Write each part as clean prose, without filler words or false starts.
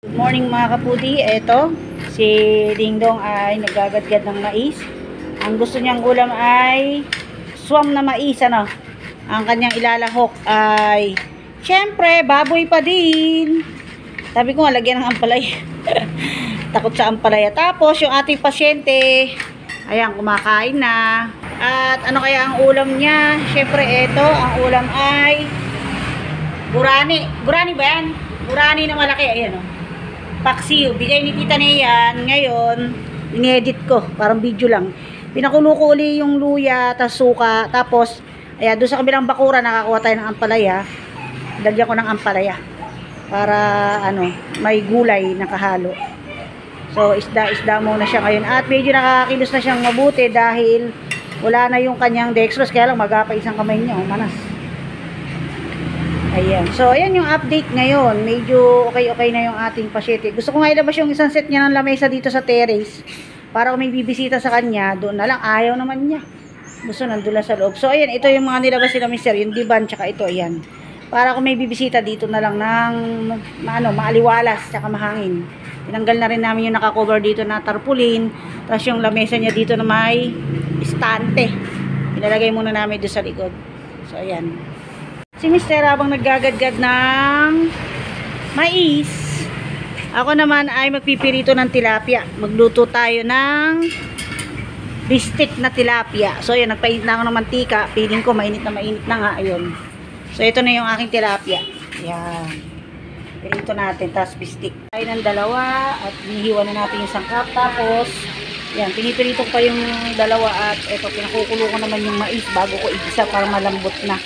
Good morning mga kapudi. Eto, si Dingdong ay nagagadgad ng mais. Ang gusto niyang ulam ay swam na mais, ano. Ang kanyang ilalahok ay syempre baboy pa din. Sabi ko nga lagyan ng ampalaya. Takot sa ampalaya. Tapos yung ating pasyente, ayan, kumakain na. At ano kaya ang ulam niya? Syempre eto, ang ulam ay gurani. Gurani ba yan? Gurani na malaki. Ayan o. Paksiw. Bigay ni Tita Neyan. Ngayon, in-edit ko. Parang video lang. Pinakulo ko uli yung luya, tas suka. Tapos, ayan, doon sa kabilang bakura, nakakuha tayo ng ampalaya. Lagyan ko ng ampalaya. Para, ano, may gulay na kahalo. So, isda muna siya ngayon. At medyo nakakilos na siyang mabuti dahil wala na yung kanyang dextrose. Kaya lang, magapa isang kamay niya. Manas. Ayan. So, ayan yung update ngayon. Medyo okay na yung ating pasyente. Gusto ko nga ilabas yung isang set niya ng lamesa dito sa terrace. Para kung may bibisita sa kanya, doon na lang. Ayaw naman niya. Gusto nandun lang sa loob. So, ayan. Ito yung mga nilabas nila, mister. Yung divan, tsaka ito. Ayan. Para kung may bibisita dito na lang ng maaliwalas, tsaka mahangin. Tinanggal na rin namin yung nakakover dito na tarpaulin. Tapos yung lamesa niya dito na may istante. Ilalagay muna namin doon sa likod. So, ayan. Si mister habang naggagadgad ng mais, ako naman ay magpipirito ng tilapia. Magluto tayo ng bistik na tilapia. So yun, nagpainit na ako ng mantika. Feeling ko mainit na nga. Ayun. So ito na yung aking tilapia. Yan. Pirito natin. Tapos bistik tayo ng dalawa. At hinihiwa na natin yung sangkap. Tapos yan, pinipirito ko pa yung dalawa. At ito, pinakukulo ko naman yung mais bago ko igisa para malambot na.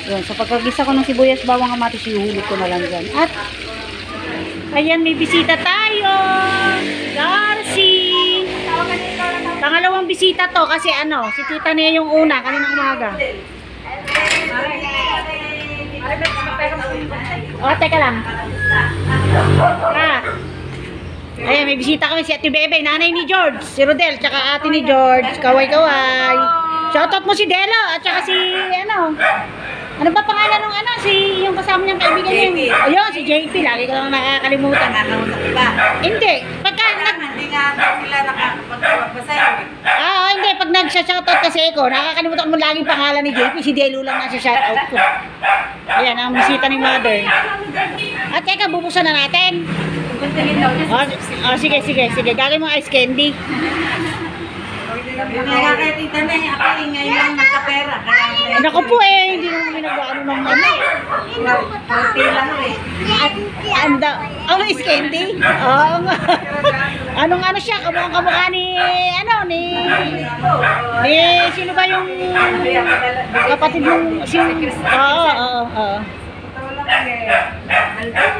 Yun, so pagkagisa ko ng sibuyas, bawang, kamatis, ihulog ko na lang dyan. At, ayan, may bisita tayo! Darcy! Pangalawang bisita to, kasi ano, si Tita Nea yung una, kaninang umaga. O, teka lang. Ayan, may bisita kami, si Ate Bebe, nanay ni George, si Rodel, tsaka ate ni George, kaway-kaway. Shoutout mo si Delo, at tsaka si, ano ba pangalan ng yung kasama niyang kaibigan niya? Ayun, si JP. Lagi ko lang nakakalimutan. Nakakausap ba? Hindi. Pagka hindi nga sila nakakapagpapasa yun. Hindi. Pag nag-shoutout kasi ako, nakakalimutan mo laging pangalan ni JP. Si Delo lang nasa shoutout ko. Ayan, ang bisita ni Mother. At teka, bubuksan na natin. Sige. Gagawin mo ice candy. Kaya kaya Tita Nea, ako ngayon lang nagkapera. Naku po hindi naman ginagawa ng Kunti lang Ang ice candy? Anong siya? Kamukha ni sino ba yung kapatid mong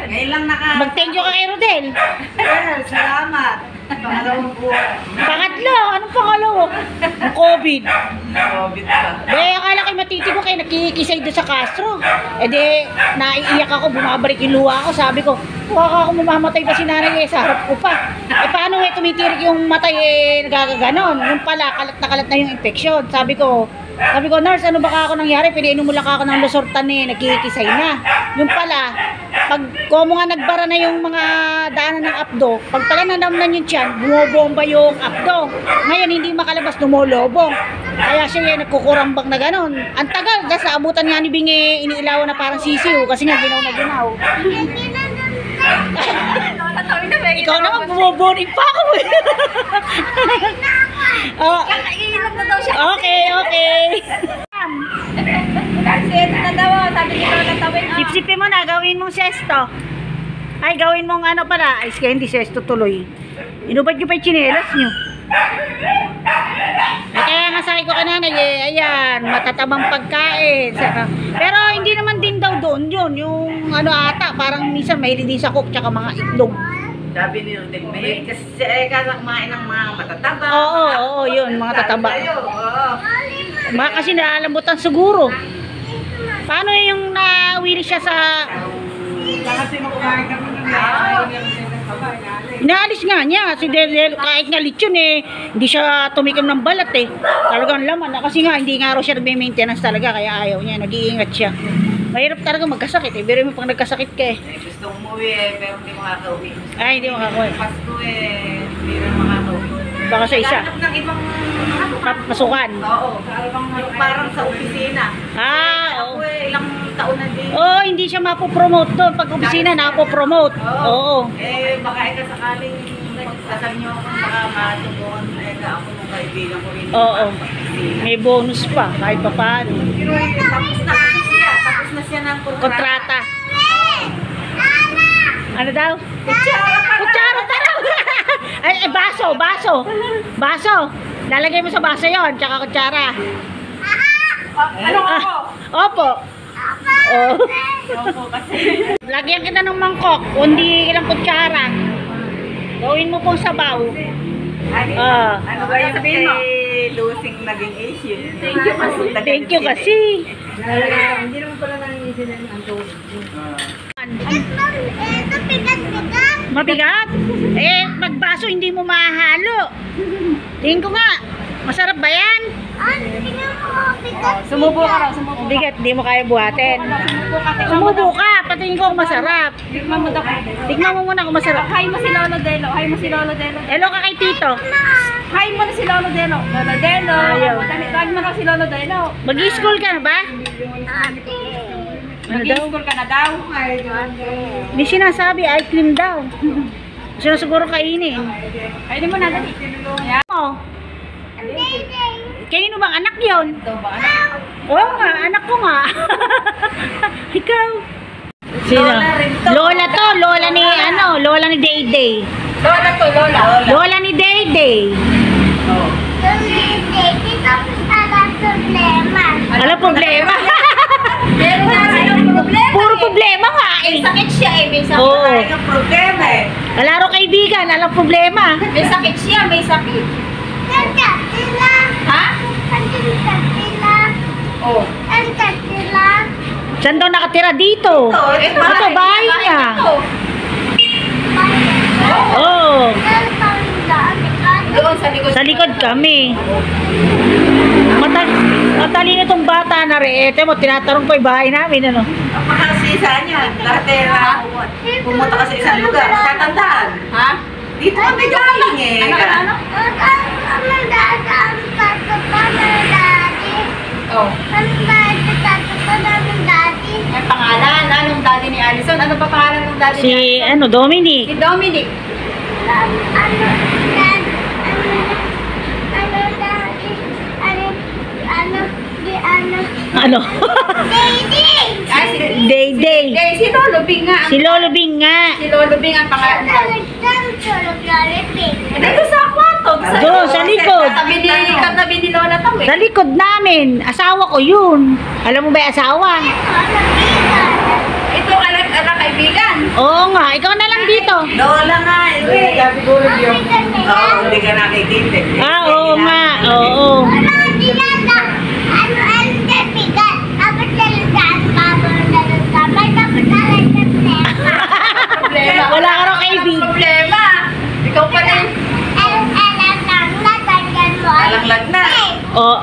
Ngayon lang mag-thank you ka kay Rodel. Salamat. Pangalawang buwan. Pangatlo, anong pangalawa? COVID. COVID ka. Akala kayo matitigo kayo, nakikisay doon sa Castro. Naiiyak ako, bumabalik yung luha ko. Sabi ko, huwag ako mamamatay pa si nanay sa harap ko pa. Paano tumitirik yung matay nagagaganon? Yung pala, kalat na yung infection. Sabi ko, nurse, ano baka ako nangyari? Pinainom mo lang ako ng Losartan nagkikisay na. Yung pala, pag komo nga nagbara na yung mga daanan ng apdo, pag pala nanamnan yung tiyan, bumobomba yung apdo. Ngayon, hindi makalabas, lumolobong. Kaya siya nagkukurambang na ganon. Ang tagal, kasi naabutan nga ni Bingi, iniilawan na parang sisiw, kasi nga ginaw na ginaw. Ikaw naman, bumoboning pa ako Kakailan na daw siya. Okay. Kasi ito na daw, sabi ni Lola Tawin. Sipsipin mo na, gawin mong sesto. Ay, gawin mong ice candy sesto tuloy. Inubad nyo pa yung chinelas nyo. Kaya nga sabi ko kanina, ayan, matatabang pagkain. Pero hindi naman din daw doon yun. Yung ata, parang minsan mahilig din sa cook tsaka mga itlog. Sabi ni Rodel, may kasi kumain ng mga matataba. Oo, yun, mga tataba. Mga kasi naalambutan siguro. Paano yung nawili siya sa... Kasi makumain kami ng Inaalis nga niya. Si Del, kahit nga lechon hindi siya tumikim ng balat Talagang laman. Kasi nga, hindi nga raw siya nagme-maintenance talaga. Kaya ayaw niya, nag-iingat siya. Mahirap talaga magkasakit Pero mo pang nagkasakit ka Gusto mo umuwi eh, pero hindi makakauwi. Ay, hindi makakauwi. Pasko eh, hindi rin makakauwi. Baka sa isa. Naghanap ng ibang Pasukan. Oo, yung parang sa opisina. Oo. Ako eh, ilang taon na din. Oo, hindi siya mapopromote doon. Pag opisina, napopromote. Oo. Eh, baka eka sakaling magdasal niyo ako, baka matulungan eka ako ng kaibigan ko rin. Oo. May bonus pa, kahit pa paano. Pero eh, tapos na siya ng Kontrata. Ano daw? Kutsara tara! Ay, baso. Baso. Lalagay mo sa baso yon, tsaka kutsara. Ano ako? Opo. Oh. Opo kasi. Lagyan kita ng mangkok, kundi ilang kutsara. Gawin mo pong sabaw. Ano ba yung sabihin mo? Losing naging Asian. Thank you kasi. Hindi naman pala naging Asian ang tubig. Mabigat? Eh, magbaso hindi mo mahalo. Tingin ko nga, masarap ba yan? Sumubo ka lang, sumubo ka. Bigat, hindi mo kaya buhatin. Sumubo ka. Sumubo ka, patingin ko kung masarap. Tignan mo daw. Tignan mo muna kung masarap. Hi mo si Lolo Delo. Hi mo si Lolo Delo. Hello ka kay Tito. Hi mo na si Lolo Delo. Lolo Delo. Ayaw. Tawag mo na si Lolo Delo. Mag-i-school ka na ba? Ano daw? Mag-i-school ka na daw. May sinasabi, ice cream daw. Gusto na siguro kainin. Kainin mo na dali. Yan. Oh. Kanino bang anak yon? Ito ba anak? Oo nga, anak ko nga. Ikaw. Sino? Lola rin to. Lola to, lola ni Dayday. Lola to, Lola. Lola ni Dayday. Ano problema? Meron na kayong problema. Puro problema nga eh. May sakit siya eh. May sakit. Oo. Ang problema eh. Alaro kaibigan, alam problema. May sakit siya. May sakit. Ha? Oh. Saan daw nakatira dito? Ito, bahay niya. Oo. Doon sa likod. Sa likod kami. Matalino itong bata na rin. Ito mo, tinatarong pa yung bahay namin. Ano? Ang makasisa niya. Dati pumunta ka sa isang lugar. Tatandaan. Ha? Dito kami galing eh. Ano? Oh. May pangalan. Anong daddy ni Alison? Ano pa pangalan ng daddy ni Alison? Dominic. Si Dominic. Ano? Ay, si Dayday. Si Lolo Bing nga. Si Lolo Bing nga. Si Lolo Bing ang pangalan. Dito sa kwarto. Doon, sa likod. Katabi ni Lola Tawi. Sa likod namin. Asawa ko yun. Alam mo ba yung asawa? Ito anak kaibigan. Oo nga. Ikaw na lang dito. Lola nga. Siguro yung... Oo, hindi ka nakikita. Oo nga. Oo. Problema. Wala ka raw kaibigan. Problema. Ikaw pa rin. Alanglag na. Oo.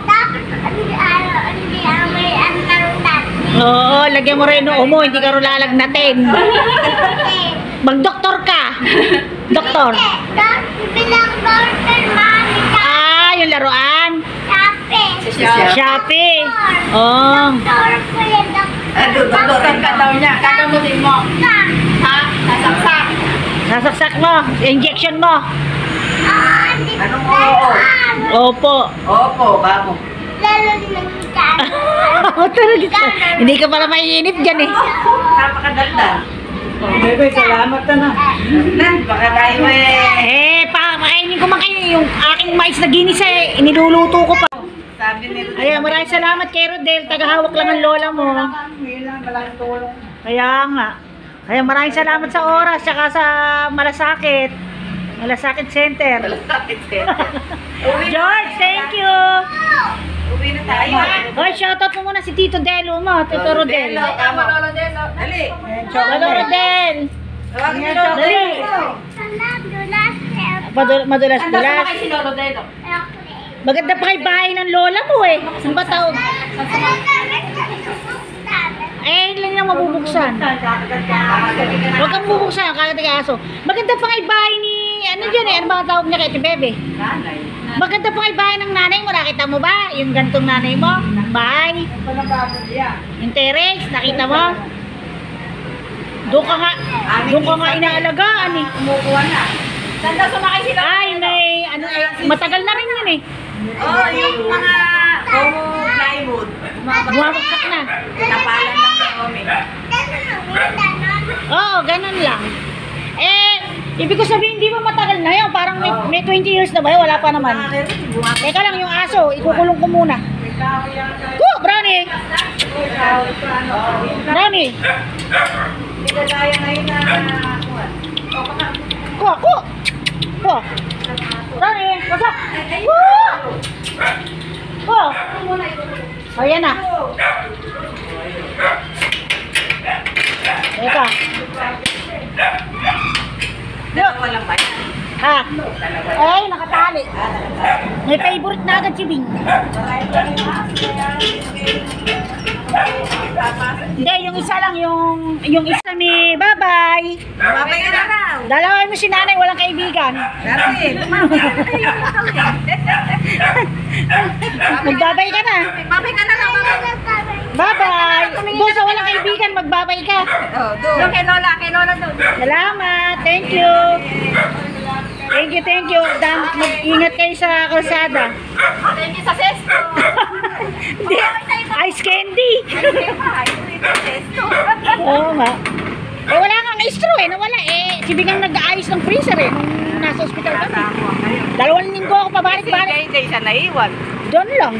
Oo, lagyan mo rin noo mo. Hindi ka rin lalagnatin. Mag-doktor ka. Doktor. Ah, yung laruan. Shopee. Oh. Doktor ka daw niya. Kagamutin mo. Ha? Sasaksak. Nasaksak mo. Injection mo. Anong oo? Opo. Opo, babo. Hindi ka pala maiinip dyan eh. Napakadaldal. Bebe, salamat na. Baka tayo Pakainin ko man kayo yung aking mais na ginisa eh. Iniluluto ko pa. Sabi nila. Ayan, maraming salamat kay Rodel. Tagahawak lang ang lola mo. Kaya nga. Kaya maraming salamat sa oras, tsaka sa Malasakit. Malasakit Center. George, thank you. Uwi na tayo. Hoy, shoutout mo muna si Tito Delo mo. Tito Rodel. Tama. Lolo Delo. Dali. Lolo Rodel. Tawagin ni Lolo Dali. Madulas-dulas. si Lolo Delo. Maganda pa kay bahay ng lola mo eh. Saan ba tawag? Eh, hindi lang mabubuksan. Huwag kang bubuksan, kakagat ng aso. Maganda pa nga bahay ni, ano dyan eh, ano ba ang tawag niya kay Bebe? Nanay. Maganda pa nga bahay ng nanay mo, nakita mo ba? Yung gantong nanay mo, bahay. Yung terrace, nakita mo? Doon ka nga inaalagaan eh. Kumukuha na. Saan daw sumakay sila? Ay, matagal na rin yun eh. Oh, yung mga plywood. Bumabagsak na. Napalan lang ng Omi. Oo, ganun lang. Eh, ibig ko sabihin, hindi ba matagal na yun? Parang may 20 years na ba yun? Wala pa naman. Teka lang, yung aso, ikukulong ko muna. Ko, Brownie! Brownie! Hindi ka kaya ngayon na Ko! Brownie, wasak! Ko! O, yan na. Teka. dalawa lang ba yan? Ha? Eh, nakatali. May favorite na agad si Bing. Hindi, yung isa lang, yung isa ni Babay. Babay ka na lang. Dalawa mo si nanay, walang kaibigan. Dati, Magbabay ka na. babay ka na lang. Babay. Doon sa walang kaibigan, magbabay ka. Oh, doon. Kay Lola doon. Salamat. Thank you. Thank you. Mag-ingat kayo sa kalsada. Thank you sa sesto. Hindi. Ice candy. Oo nga. Eh, wala kang straw eh. Nawala eh. Si Bigang nag-aayos ng freezer eh. Nung nasa ospital kami. 2 linggo ako pabalik-balik. Hindi siya naiwan. Doon lang.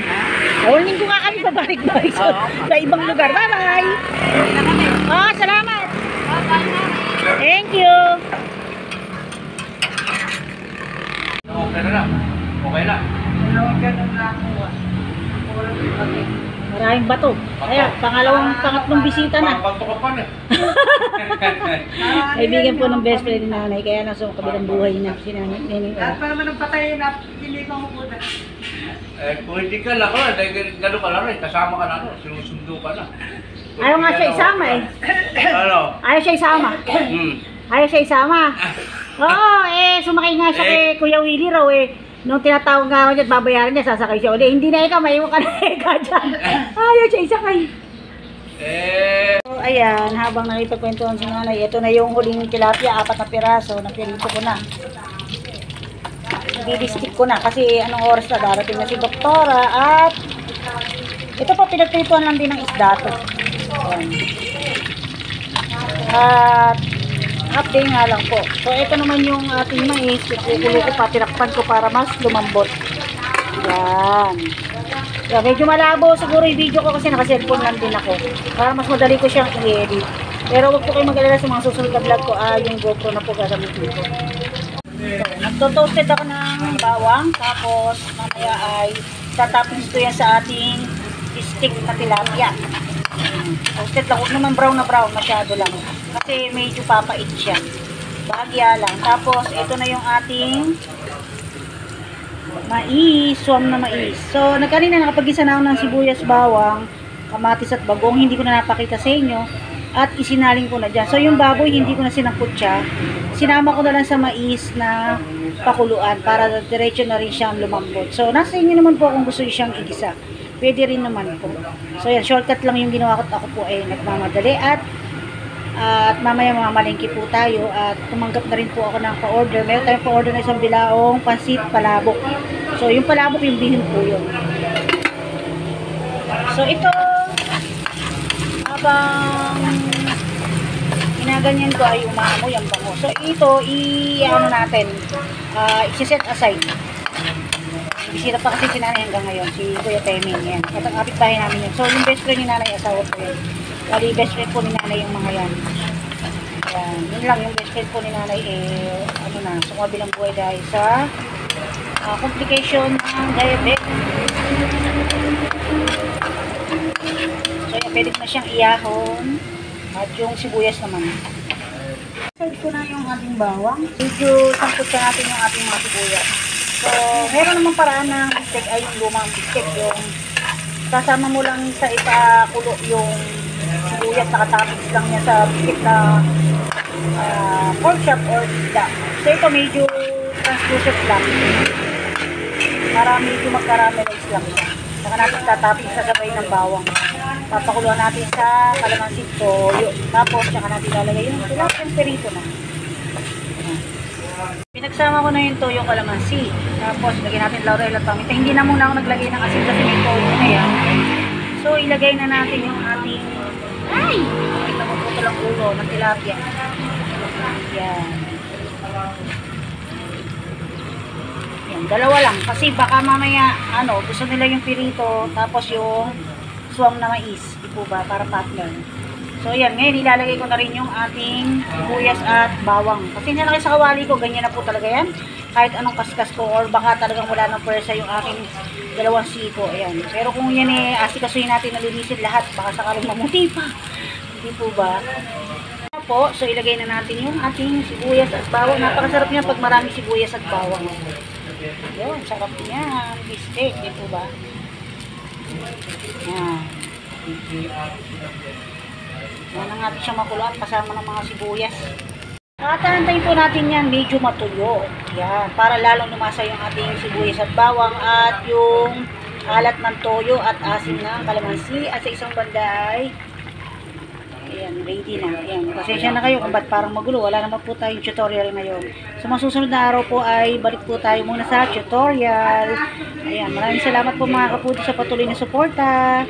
2 linggo nga kami pabalik-balik sa ibang lugar. Bye-bye. Salamat. Thank you. Okay na lang. Okay lang. Maraming bato. Kaya, pangatlong bisita na. Bato ka pa na. Kaibigan po ng best friend ni nanay. Kaya nasa kabilang buhay na si nanay. Lahat pa naman ng patay na hindi pa mabuta. Kung hindi ka lang, dahil gano'n ka lang rin. Kasama ka na, sinusundo ka na. Ayaw nga siya isama eh. Ano? Ayaw siya isama. Ayaw siya isama. Oo, sumakay nga siya kay Kuya Willie raw eh. Nung tinatawag nga ako niya at babayaran niya, sasakay siya ulit. Hindi na ikaw, maiwan ka na ikaw dyan. Ayaw siya isakay. So, ayan, habang nakipagkwentuhan si nanay, ito na yung huling tilapia, 4 na piraso, napirito ko na. Bibistik ko na kasi anong oras na darating na si Doktora at ito pa pinagprituan lang din ng isda to. Ayan. At update nga lang po. So ito naman yung ating mais, kukulo ko pa, tinakpan ko para mas lumambot. Yan. Yeah, medyo malabo siguro yung video ko kasi naka-cellphone lang din ako. Para mas madali ko siyang i-edit. Pero wag po kayo mag-alala sa mga susunod na vlog ko, yung GoPro na po gagamitin ko. Nagto-toasted ako ng bawang, tapos mamaya ay tatappings ko yan sa ating stick na tilapia. Toasted lang, huwag naman brown na brown, masyado lang. Kasi medyo papait siya. Bahagya lang. Tapos ito na yung ating mais, suwam na mais. So, kanina nakapag-isa na ako ng sibuyas, bawang, kamatis at bagong. Hindi ko na napakita sa inyo. At isinaling ko na dyan. So, yung baboy, hindi ko na sinangkot siya. Sinama ko na lang sa mais na pakuluan para diretso na rin siyang lumambot. So, nasa inyo naman po kung gusto nyo siyang igisa. Pwede rin naman po. So, yan. Shortcut lang yung ginawa ko. Ako po ay nagmamadali. At mamaya mamalengke po tayo. At tumanggap na rin po ako ng pa-order. Meron tayong pa-order na isang bilaong pansit palabok. So, yung palabok yung bihin po yun. So, ito habang ginaganyan ko ay umamoy ang bango. So, ito, i-ano natin, i-set aside. Bisita pa kasi si nanay hanggang ngayon, si Kuya Teming, yan. At ang kapitbahay namin yun. So, yung best friend ni nanay, asawa ko yun. Kali, best friend po ni nanay yung mga yan. Yan, yun lang yung best friend po ni nanay, sumabi ng buhay dahil sa complication ng diabetes. So, yan, pwede ko na siyang iyahon. At yung sibuyas naman. Side ko na yung ating bawang. Medyo sangkot ka natin yung ating mga sibuyas. So, meron namang paraan ng bistek ay yung lumang bistek. Yung kasama mo lang sa ipakulo yung sibuyas, nakatapis lang niya sa bikit na pork chop or isda. So ito medyo translucent lang. Para medyo mag-caramelize lang siya. Saka natin tatapis sa sabay ng bawang. Papakuluan natin sa kalamansi toyo. Tapos saka natin lalagay yung tilapiyang perito na. Pinagsama ko na yung toyo kalamansi. Tapos lagyan natin laurel at paminta. Hindi na muna ako naglagay ng asin kasi may toyo na yan. So ilagay na natin yung ating napuputo lang ulo ng tilapia. Yan. Yan, dalawa lang. Kasi baka mamaya, gusto nila yung pirito, tapos yung suwam na mais. Di po ba? Para partner. So, yan. Ngayon, ilalagay ko na rin yung ating sibuyas at bawang. Kasi nilagay sa kawali ko, ganyan na po talaga yan. Kahit anong kaskas ko, or baka talagang wala ng pwersa yung aking dalawang siko. Ayan. Pero kung yan asikasuhin natin na linisin lahat, baka sakaling mamuti pa. Hindi po ba? Po, so ilagay na natin yung ating sibuyas at bawang. Napakasarap niya pag marami sibuyas at bawang. Yun, sarap niya. Bistek, di po ba? Yan. Yan na natin siya makuloan kasama ng mga sibuyas. Kataantayin po natin yan, medyo matuyo. Yan, para lalong lumasa yung ating sibuyas at bawang at yung alat ng toyo at asin ng kalamansi. At sa isang banda ay ayan, ready na. Ayan, pasensya na kayo kung ba't parang magulo. Wala naman po tayong tutorial ngayon. So, masusunod na araw po ay balik po tayo muna sa tutorial. Ayan, maraming salamat po mga kapudi sa patuloy na suporta.